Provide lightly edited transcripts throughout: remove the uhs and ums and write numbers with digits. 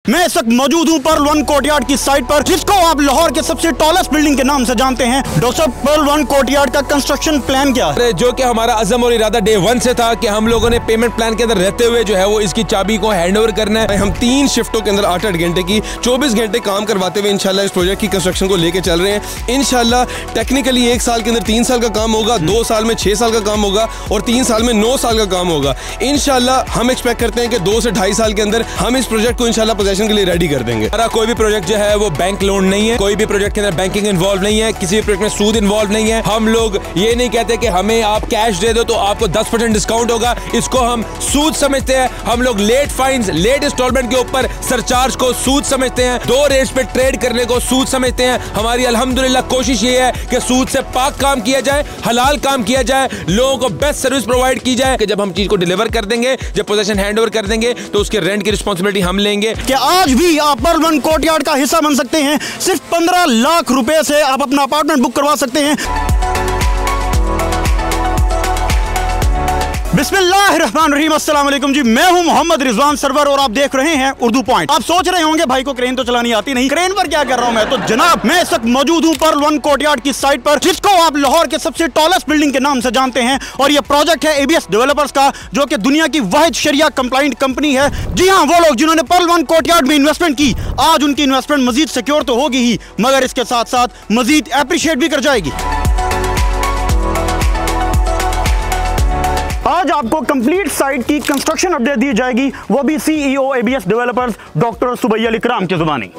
मैं इस वक्त मौजूद हूँ पर्ल वन कोर्टयार्ड की साइट पर, जिसको आप लाहौर के सबसे टॉलेस्ट बिल्डिंग के नाम से जानते हैं। डॉक्टर साहब, पर्ल वन कोर्टयार्ड का कंस्ट्रक्शन प्लान क्या है? जो कि हमारा अज़म और इरादा डे 1 से था कि हम लोगों ने पेमेंट प्लान के अंदर रहते हुए जो है वो इसकी चाबी को हैंडओवर करना है। हम 3 शिफ्टों के अंदर 8-8 घंटे की 24 घंटे काम करवाते हुए इंशाल्लाह इस प्रोजेक्ट की कंस्ट्रक्शन को लेके चल रहे हैं। इंशाल्लाह टेक्निकली 1 साल के अंदर 3 साल का काम होगा, 2 साल में 6 साल का काम होगा और 3 साल में 9 साल का काम होगा। इंशाल्लाह हम एक्सपेक्ट करते हैं कि 2 से 2.5 साल के अंदर हम इस प्रोजेक्ट को इंशाल्लाह पोजेशन के लिए रेडी कर देंगे। हमारा कोई भी प्रोजेक्ट जो है वो बैंक लोन नहीं है, कोई भी प्रोजेक्ट के अंदर बैंकिंग इन्वॉल्व नहीं है, किसी भी प्रोजेक्ट में सूद इन्वॉल्व नहीं है। हम लोग ये नहीं कहते कि हमें आप कैश दे दो तो आपको 10% डिस्काउंट होगा, इसको हम सूद समझते हैं। हम लोग लेट फाइन्स, लेट इंस्टॉलमेंट के ऊपर सरचार्ज को सूद समझते हैं, 2 रेट्स पे ट्रेड करने को सूद समझते हैं। हमारी अल्हम्दुलिल्लाह कोशिश ये है कि सूद से पाक काम किया जाए, हलाल काम किया जाए, लोगों को बेस्ट सर्विस प्रोवाइड की जाए कि जब हम चीज को डिलीवर कर देंगे, जब पोजीशन हैंड ओवर कर देंगे तो उसके रेंट की रिस्पांसिबिलिटी हम लेंगे। कि आज भी आप पर्ल वन कोर्टयार्ड का हिस्सा बन सकते हैं। सिर्फ 15 लाख रुपए से आप अपना अपार्टमेंट बुक करवा सकते हैं। बिस्मिल्लाहिर्रहमानिर्रहीम, अस्सलाम वालेकुम जी। मैं हूं मोहम्मद रिजवान सरवर और आप देख रहे हैं उर्दू पॉइंट। आप सोच रहे होंगे भाई को क्रेन तो चलानी आती नहीं, क्रेन पर क्या कर रहा हूं मैं? तो जनाब, मैं इस वक्त मौजूद हूं पर्ल वन कोर्टयार्ड की साइट पर, जिसको आप लाहौर के सबसे टॉलेस्ट बिल्डिंग के नाम से जानते हैं। और ये प्रोजेक्ट है ABS डेवलपर्स का, जो कि दुनिया की वाहिद शरिया कंप्लाइंट कंपनी है। जी हाँ, वो लोग जिन्होंने पर्ल वन कोर्टयार्ड में इन्वेस्टमेंट की, आज उनकी इन्वेस्टमेंट मजीद सिक्योर तो होगी ही, मगर इसके साथ साथ मजीद एप्रिशिएट भी कर जाएगी। आज आपको कंप्लीट साइट की कंस्ट्रक्शन अपडेट दी जाएगी, वो भी CEO ABS डेवलपर्स डॉक्टर सुबैयल इकराम की जुबानी।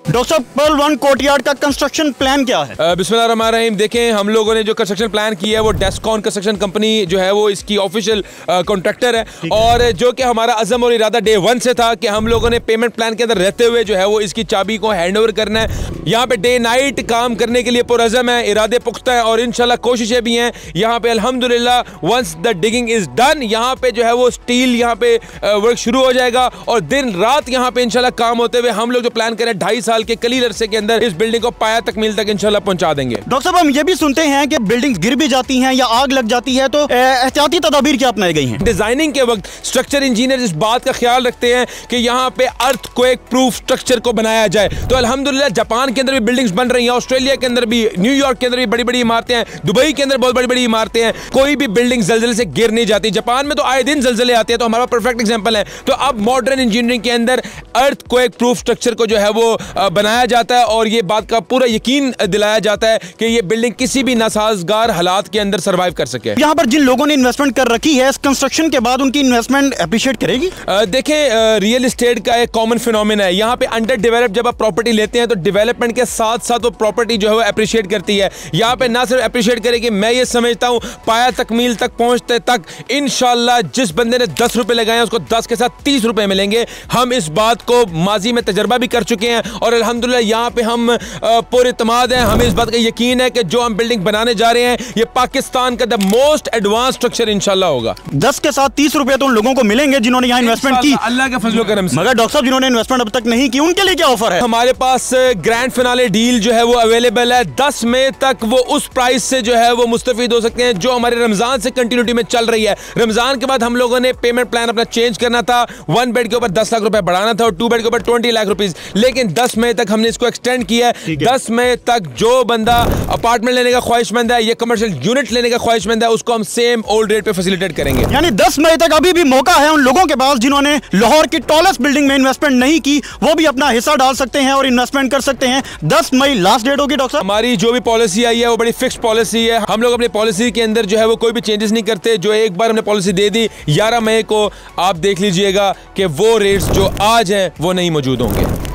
डॉक्टर साहब, पर्ल वन कोर्टयार्ड का कंस्ट्रक्शन प्लान क्या है? बिस्मिल्लाहिर्रहमानिर्रहीम। देखें, हम लोगों ने जो कंस्ट्रक्शन प्लान किया है वो डेस्कॉन कंस्ट्रक्शन कंपनी जो है वो इसकी ऑफिशियल कॉन्ट्रैक्टर है, और जो कि हमारा अज़म और इरादा डे 1 से था कि हम लोगों ने पेमेंट प्लान के अंदर रहते हुए जो है वो इसकी चाबी को हैंडओवर करना है। यहाँ पे डे नाइट काम करने के लिए पुरअज़म है, इरादे पुख्ता है और इंशाल्लाह कोशिशें भी हैं। यहाँ पे अल्हम्दुलिल्लाह once the digging is done, यहाँ पे जो है वो स्टील यहाँ पे वर्क शुरू हो जाएगा और दिन रात यहाँ पे इंशाल्लाह काम होते हुए हम लोग जो प्लान करें 2.5 साल के कलील अरसे के अंदर इस बिल्डिंग को पाया तकमील तक इंशाल्लाह पहुंचा देंगे। डॉक्टर साहब, हम ये भी सुनते हैं कि बिल्डिंग्स गिर भी जाती हैं या आग लग जाती है, तो एहतियाती तदाबीर क्या अपनाई गई हैं? डिजाइनिंग के वक्त स्ट्रक्चर इंजीनियर इस बात का ख्याल रखते हैं कि यहाँ पे अर्थक्वेक प्रूफ स्ट्रक्चर को बनाया जाए। तो अल्हम्दुलिल्लाह जापान के अंदर भी बिल्डिंग्स बन रही हैं, ऑस्ट्रेलिया के अंदर भी, न्यूयॉर्क के अंदर भी बड़ी बड़ी इमारतें हैं, दुबई के अंदर बहुत बड़ी बड़ी इमारतें हैं। कोई भी बिल्डिंग जलजले से गिर नहीं जाती। जापान में तो आए दिन जलजले आते हैं, तो हमारा परफेक्ट एग्जाम्पल है। तो अब मॉडर्न इंजीनियरिंग के अंदर अर्थक्वेक प्रूफ स्ट्रक्चर को जो है वो बनाया जाता है और ये बात का पूरा यकीन दिलाया जाता है कि ये बिल्डिंग किसी भी नासाजगार हालात के अंदर सर्वाइव कर सके। यहाँ पर जिन लोगों ने इन्वेस्टमेंट कर रखी है, इस कंस्ट्रक्शन के बाद उनकी इन्वेस्टमेंट एप्रिशिएट करेगी? देखें, रियल एस्टेट का एक कॉमन फिनोमेना है। यहाँ पे अंडर डेवलप जब आप प्रॉपर्टी लेते हैं तो डेवलपमेंट के साथ साथ वो प्रॉपर्टी जो है वो एप्रिशिएट करती है। यहाँ पे ना सिर्फ एप्रिशिएट करेगी, मैं ये समझता हूँ पाया तकमील तक पहुँचते तक इंशाल्लाह जिस बंदे ने 10 रुपए लगाए उसको 10 के साथ 30 रुपए मिलेंगे। हम इस बात को माजी में तजर्बा भी कर चुके हैं और अल्हम्दुलिल्लाह यहाँ पे हम पूरे इत्मीनान है, हमें इस बात का यकीन है कि जो हम बिल्डिंग बनाने जा रहे हैं ये पाकिस्तान का द मोस्ट एडवांस स्ट्रक्चर इंशाल्लाह होगा। 10 के साथ 30 रुपए तो उन लोगों को मिलेंगे जिन्होंने यहाँ इन्वेस्टमेंट की, अल्लाह के फजलो करम से। मगर डॉक्टर साहब, जिन्होंने इन्वेस्टमेंट अब तक नहीं की, उनके लिए क्या ऑफर है? हमारे पास ग्रैंड फिनाले डील जो है वो अवेलेबल है। 10 मई तक वो उस प्राइस से जो है वो मुस्तफीद हो सकते हैं जो हमारे रमजान से कंटिन्यूटी में चल रही है। रमजान के बाद हम लोगों ने पेमेंट प्लान अपना चेंज करना था, 1 बेड के ऊपर 10 लाख रुपए बढ़ाना था और 2 बेड के ऊपर 20 लाख रुपीज, लेकिन 10 मई तक हमने इसको एक्सटेंड किया है। 10 मई तक जो बंदा अपार्टमेंट लेने का ख्वाहिशमंद है या कमर्शियल यूनिट लेने का ख्वाहिशमंद है उसको हम सेम ओल्ड रेट पे फैसिलिटेट करेंगे। यानी 10 मई तक अभी भी मौका है उन लोगों के पास जिन्होंने लाहौर की टॉलेस्ट बिल्डिंग में इन्वेस्टमेंट नहीं की, वो भी अपना हिस्सा डाल सकते हैं और इन्वेस्टमेंट कर सकते हैं। 10 मई लास्ट डेट होगी। डॉक्टर साहब, हमारी जो भी पॉलिसी आई है वो बड़ी फिक्स पॉलिसी है। हम लोग अपनी पॉलिसी के अंदर जो है वो कोई भी चेंजेस नहीं करते। जो एक बार हमने पॉलिसी दे दी 11 मई को, आप देख लीजिएगा कि वो रेट्स जो आज हैं वो नहीं मौजूद होंगे।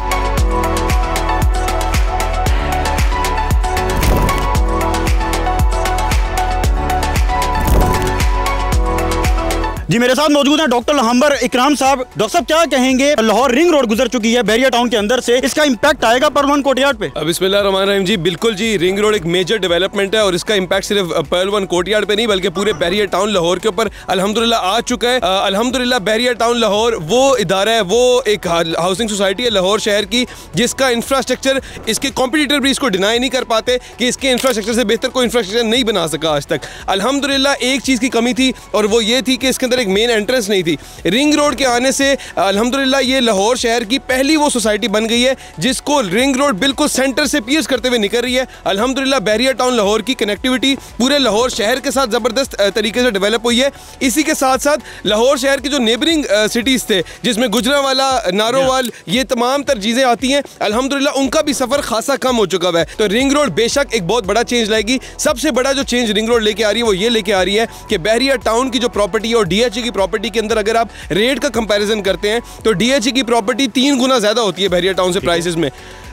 जी, मेरे साथ मौजूद हैं डॉक्टर हंबर इकराम साहब। डॉक्टर साहब, क्या कहेंगे, लाहौर रिंग रोड गुजर चुकी है बैरियर टाउन के अंदर से, इसका इम्पैक्ट आएगा पर्ल वन कोर्टयार्ड पे? बिस्मिल्लाहिर्रहमानिर्रहीम जी, बिल्कुल जी। रिंग रोड एक मेजर डेवलपमेंट है और इसका इम्पैक्ट सिर्फ पर्ल वन कोर्टयार्ड पे नहीं बल्कि पूरे बैरियर टाउन लाहौर के ऊपर अल्हम्दुलिल्लाह आ चुका है। अल्हम्दुलिल्लाह बैरियर टाउन लाहौर वो इदारा है, वो एक हाउसिंग सोसाइटी है लाहौर शहर की, जिसका इंफ्रास्ट्रक्चर, इसके कॉम्पिटिटर भी इसको डिनाई नहीं कर पाते कि इसके इंफ्रास्ट्रक्चर से बेहतर कोई इंफ्रास्ट्रक्चर नहीं बना सका आज तक। अल्हम्दुलिल्लाह एक चीज़ की कमी थी और वो ये थी कि इसके अंदर अंदर एक मेन एंट्रेंस नहीं थी। रिंग रोड के आने से अल्हम्दुलिल्लाह ये लाहौर शहर की पहली वो सोसाइटी बन गई है जिसको रिंग रोड बिल्कुल सेंटर से पियर्स करते हुए निकल रही है। अल्हम्दुलिल्लाह बहरिया टाउन लाहौर की कनेक्टिविटी पूरे लाहौर शहर के साथ ज़बरदस्त तरीके से डेवलप हुई है। इसी के साथ साथ लाहौर शहर के जो नेबरिंग सिटीज़ थे जिसमें गुजरांवाला, नारोवाल, ये तमाम तर चीज़ें आती हैं, अल्हम्दुलिल्लाह उनका भी सफ़र खासा कम हो चुका है। तो रिंग रोड बेशक एक बहुत बड़ा चेंज लाएगी। सबसे बड़ा जो चेंज रिंग रोड लेके आ रही है वो ये लेके आ रही है कि बहरिया टाउन की जो प्रॉपर्टी है और डीएचए की प्रॉपर्टी के अंदर अगर आप रेट का कंपैरिजन करते हैं तो डीएचए की प्रॉपर्टी 3 गुना ज़्यादा होती है बहरिया टाउन से प्राइसेस में।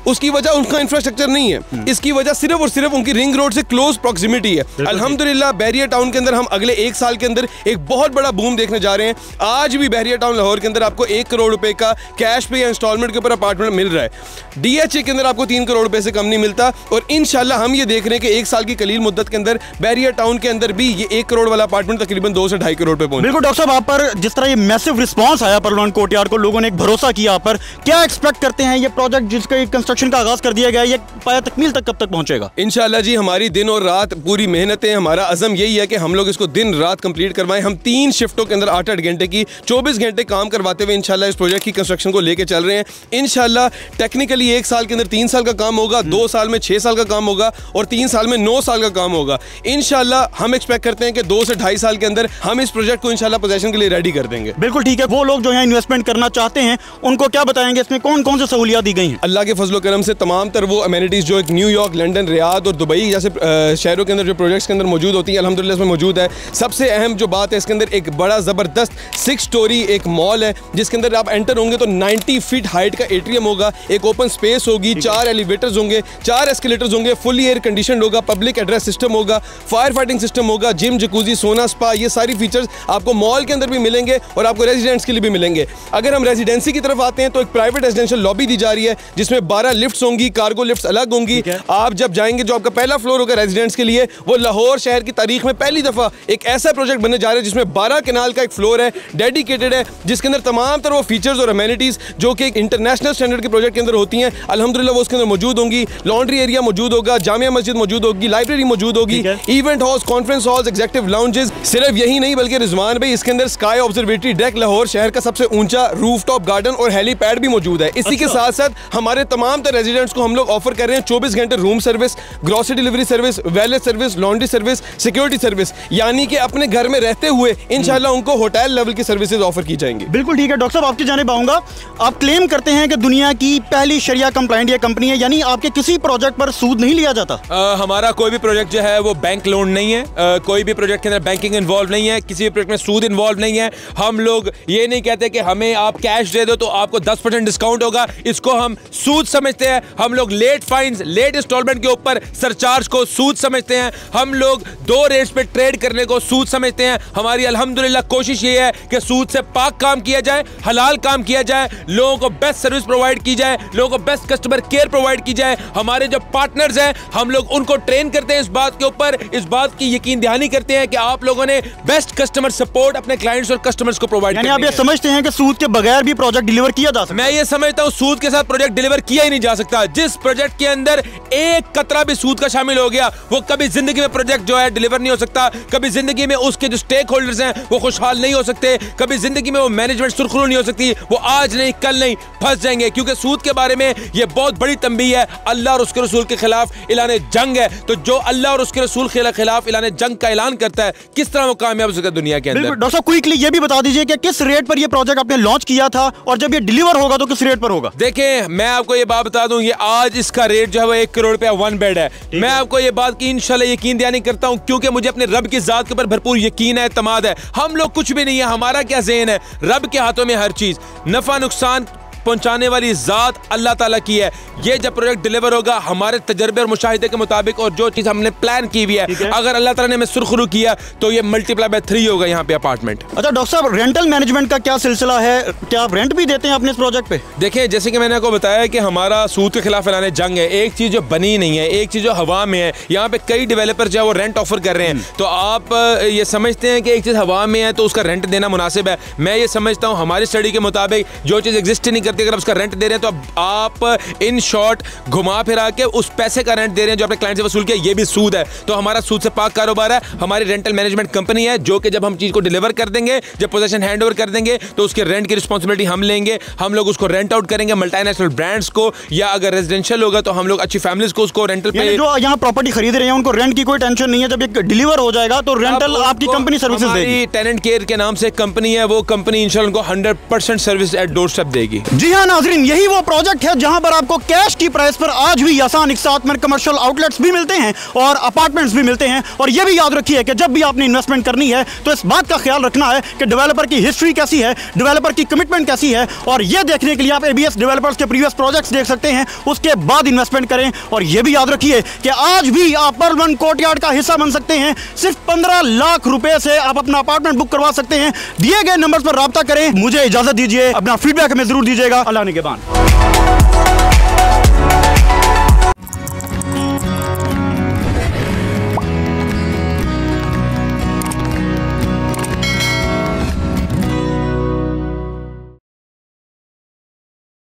उसकी वजह उनका इंफ्रास्ट्रक्चर नहीं है, इसकी वजह सिर्फ और सिर्फ उनकी रिंग रोड से क्लोज प्रॉक्सिमिटी है। अल्हम्दुलिल्लाह बहरिया टाउन के अंदर हम अगले 1 साल के अंदर एक बहुत बड़ा बूम देखने जा रहे हैं। आज भी बहरिया टाउन लाहौर के अंदर आपको 1 करोड़ रुपए का कैश पे या इंस्टॉलमेंट के ऊपर अपार्टमेंट मिल रहा है। डीएचए के अंदर आपको 3 करोड़ रुपए से कम नहीं मिलता और इंशाल्लाह हम ये देख रहे हैं कि 1 साल की कलील मुद्दत के अंदर बहरिया टाउन के अंदर भी ये 1 करोड़ वाला अपार्टमेंट तकरीबन 2 से 2.5 करोड़ पे पहुंचे। बिल्कुल डॉक्टर साहब, आप पर जिस तरह ये मैसिव रिस्पांस आया परलवन कोर्टयार्ड को, लोगों ने एक भरोसा किया आप पर, क्या एक्सपेक्ट करते हैं ये प्रोजेक्ट जिसका कंस्ट्रक्शन का आगाज कर दिया गया, ये पाया तकमील तक कब तक पहुंचेगा? इंशाल्लाह जी हमारी दिन और रात पूरी मेहनतें, हमारा अज़म यही है कि हम लोग इसको दिन रात कंप्लीट करवाएं। हम 3 शिफ्टों के अंदर 8-8 घंटे की 24 घंटे काम करवाते हुए इंशाल्लाह इस प्रोजेक्ट की कंस्ट्रक्शन को लेके चल रहे हैं। इंशाल्लाह टेक्निकली 1 साल के अंदर 3 साल का काम होगा, 2 साल में 6 साल का काम होगा और 3 साल में 9 साल का काम होगा। इंशाल्लाह हम एक्सपेक्ट करते हैं कि 2 से 2.5 साल के अंदर हम इस प्रोजेक्ट को इंशाल्लाह पोजेशन के लिए रेडी कर देंगे। बिल्कुल ठीक है। वो लोग जो है इन्वेस्टमेंट करना चाहते हैं उनको क्या बताएंगे, इसमें कौन कौन सी सहूलियात दी गई हैं? अल्लाह के फजल करम से तमाम तर वो अमेनिटीज़ जो एक न्यूयॉर्क, लंदन, रियाद और दुबई जैसे शहरों के अंदर जो प्रोजेक्ट्स के अंदर मौजूद होती हैं अल्हम्दुलिल्लाह इसमें मौजूद है। सबसे अहम जो बात है इसके अंदर एक बड़ा ज़बरदस्त 6 स्टोरी एक मॉल है जिसके अंदर आप एंटर होंगे तो 90 फीट हाइट का एट्रियम होगा, एक ओपन स्पेस होगी, 4 एलिवेटर्स होंगे, 4 एस्केलेटर्स होंगे, फुली एयर कंडीशनड होगा, पब्लिक एड्रेस सिस्टम होगा, फायर फाइटिंग सिस्टम होगा, जिम, जकूजी, सोना, स्पा, ये सारी फीचर्स आपको मॉल के अंदर भी मिलेंगे और आपको रेजिडेंट्स के लिए भी मिलेंगे। अगर हम रेजिडेंसी की तरफ आते हैं तो एक प्राइवेट रेजिडेंशियल लॉबी दी जा रही है जिसमें 12 लिफ्ट्स होंगी, कार्गो लिफ्ट्स अलग होंगी। आप जब जाएंगे जो आपका पहला फ्लोर होगा रेजिडेंट्स के लिए, वो लाहौर शहर की तारीख में पहली दफा एक ऐसा प्रोजेक्ट बनने जा रहा है जिसमें 12 कनाल का एक फ्लोर है, डेडिकेटेड है, जिसके अंदर तमाम तरह वो फीचर्स और अमेनिटीज जो कि एक इंटरनेशनल स्टैंडर्ड के प्रोजेक्ट के अंदर होती हैं अल्हम्दुलिल्लाह वो उसके अंदर मौजूद होंगी। लॉन्ड्री एरिया मौजूद होगा, जामिया मस्जिद मौजूद होगी, लाइब्रेरी मौजूद होगी, event halls, conference halls, executive lounges. सिर्फ यही नहीं बल्कि रिजवान भाई इसके अंदर स्काई ऑब्जर्वेटरी डेक, लाहौर शहर का सबसे ऊंचा रूफटॉप गार्डन और हेलीपैड भी मौजूद है। इसी के साथ साथ हमारे तमाम तरह रेजिडेंट्स को हम लोग ऑफर कर रहे हैं 24 घंटे room service, grocery delivery service, wallet service, laundry service, security service, यानी कि अपने घर में रहते हुए इंशाल्लाह उनको होटल लेवल की सर्विसेज ऑफर की जाएंगी। बिल्कुल ठीक है डॉक्टर साहब, आपकी जानिब आऊंगा। आप क्लेम करते हैं कि दुनिया की पहली शरिया कंप्लाइंट ये कंपनी है, यानी आपके किसी प्रोजेक्ट पर सूद नहीं लिया जाता? हमारा कोई भी प्रोजेक्ट जो है वो बैंक लोन नहीं है, कोई भी प्रोजेक्ट के अंदर बैंकिंग इन्वॉल्व नहीं है, किसी भी प्रोजेक्ट में सूद इन्वॉल्व नहीं है। हम लोग ये नहीं कहते कि हमें आप कैश दे दो तो आपको 10% डिस्काउंट होगा, इसको हम सूद समझते हैं। हम लोग लेट फाइन्स, लेट इंस्टॉलमेंट के ऊपर सरचार्ज को सूद समझते हैं। हम लोग 2 रेट्स पे ट्रेड करने को सूद समझते हैं। हमारी अल्हम्दुलिल्लाह कोशिश ये है कि सूद से पाक काम किया जाए, हलाल काम किया जाए, लोगों को बेस्ट सर्विस प्रोवाइड की जाए, लोगों को बेस्ट कस्टमर केयर प्रोवाइड की जाए। हमारे जो पार्टनर्स हैं हम लोग उनको ट्रेन करते हैं इस बात के ऊपर, इस बात की यकीन दहानी करते हैं कि आप लोगों ने बेस्ट कस्टमर सपोर्ट अपने क्लाइंट्स और कस्टमर्स को प्रोवाइड करनी है। आप ये समझते हैं कि सूद के बगैर भी प्रोजेक्ट डिलीवर किया जा सकता है? मैं ये समझता हूं सूद के साथ प्रोजेक्ट डिलीवर किया ही नहीं जा सकता। जिस प्रोजेक्ट के अंदर एक कतरा भी सूद का शामिल हो गया वो कभी जिंदगी में प्रोजेक्ट जो है डिलीवर नहीं हो सकता। कभी जिंदगी में उसके जो स्टेक होल्डर्स हैं वो खुशहाल नहीं हो सकते, कभी जिंदगी में वो मैनेजमेंट सुरखरू नहीं हो सकती, वो आज नहीं कल नहीं फंस जाएंगे। क्योंकि सूद के बारे में ये बहुत बड़ी तंबीह है, अल्लाह और उसके रसूल के खिलाफ ऐलान जंग है। तो जो अल्लाह और उसके रसूल के खिलाफ ऐलान जंग का ऐलान करता है किस तरह वो कामयाब हो सकता है दुनिया के अंदर? डॉक्टर साहब क्विकली ये भी बता दीजिए कि किस रेट पर ये प्रोजेक्ट आपने लॉन्च किया था और जब ये डिलीवर होगा तो किस रेट पर होगा? देखें मैं आपको ये बात बता दूं, ये आज इसका रेट जो है वो 1 करोड़ रुपया 1 बेड है। मैं आपको ये बात की इंशाल्लाह यकीन दहानी करता हूं क्योंकि मुझे अपने रब की जात के ऊपर भरपूर यकीन है, एतमाद है। हम लोग कुछ भी नहीं है, हमारा क्या ज़हन है, रब के हाथों में हर चीज। नफा नुकसान पहुंचाने वाली जात अल्लाह ताला की है। ये जब प्रोजेक्ट डिलीवर होगा हमारे तजर्बे और मुशाहिदे के मुताबिक और जो चीज हमने प्लान की हुई है, अगर अल्लाह ताला ने हमें सुरखरू किया तो ये मल्टीप्लाई बाय 3 होगा यहाँ पे अपार्टमेंट। अच्छा डॉक्टर साहब रेंटल मैनेजमेंट का क्या सिलसिला है, क्या आप रेंट भी देते हैं अपने इस प्रोजेक्ट पे? देखिए जैसे कि मैंने आपको बताया कि हमारा सूद के खिलाफ ऐलान जंग है। एक चीज जो बनी नहीं है, एक चीज जो हवा में है। यहाँ पे कई डेवलपर जो है वो रेंट ऑफर कर रहे हैं, तो आप ये समझते हैं कि एक चीज हवा में है तो उसका रेंट देना मुनासिब है। मैं ये समझता हूँ हमारी स्टडी के मुताबिक जो चीज एग्जिस्ट नहीं करती है। अगर उसका रेंट दे रहे हैं तो आप इन शॉर्ट घुमा फिरा के उस पैसे का रेंट दे रहे हैं जो अपने क्लाइंट से वसूल किया, ये भी सूद है। तो हमारा सूद से पाक कारोबार है। हमारी रेंटल मैनेजमेंट कंपनी है जो कि जब हम चीज को डिलीवर कर देंगे, जब पोजीशन हैंड ओवर कर देंगे, तो उसके रेंट की रिस्पांसिबिलिटी हम लेंगे। हम लोग उसको रेंट आउट करेंगे मल्टीनेशनल ब्रांड्स को, या अगर रेजिडेंशियल होगा तो हम लोग अच्छी फैमिलीज को उसको रेंटल पे, जो यहाँ प्रॉपर्टी खरीद रहे हैं उनको रेंट की कोई टेंशन नहीं है। जब ये डिलीवर हो जाएगा तो रेंटल आपकी कंपनी सर्विसेज देगी। टेनेंट केयर के नाम से कंपनी है, वो कंपनी इंशाल्लाह उनको 100% सर्विस एट डोर स्टेप देगी। जी हाँ नाजरीन, यही वो प्रोजेक्ट है जहां पर आपको कैश की प्राइस पर आज भी आसान एक साथ में कमर्शियल आउटलेट्स भी मिलते हैं और अपार्टमेंट्स भी मिलते हैं। और यह भी याद रखिए कि जब भी आपने इन्वेस्टमेंट करनी है तो इस बात का ख्याल रखना है कि डेवलपर की हिस्ट्री कैसी है, डेवलपर की कमिटमेंट कैसी है। और यह देखने के लिए आप एबीएस डेवलपर्स के प्रीवियस प्रोजेक्ट्स देख सकते हैं, उसके बाद इन्वेस्टमेंट करें। और यह भी याद रखिए कि आज भी आप पर्ल वन कोर्टयार्ड का हिस्सा बन सकते हैं। सिर्फ 15 लाख रुपए से आप अपना अपार्टमेंट बुक करवा सकते हैं। दिए गए नंबर पर राब्ता करें। मुझे इजाजत दीजिए, अपना फीडबैक हमें जरूर दीजिएगा। अल्लाह निगहबान।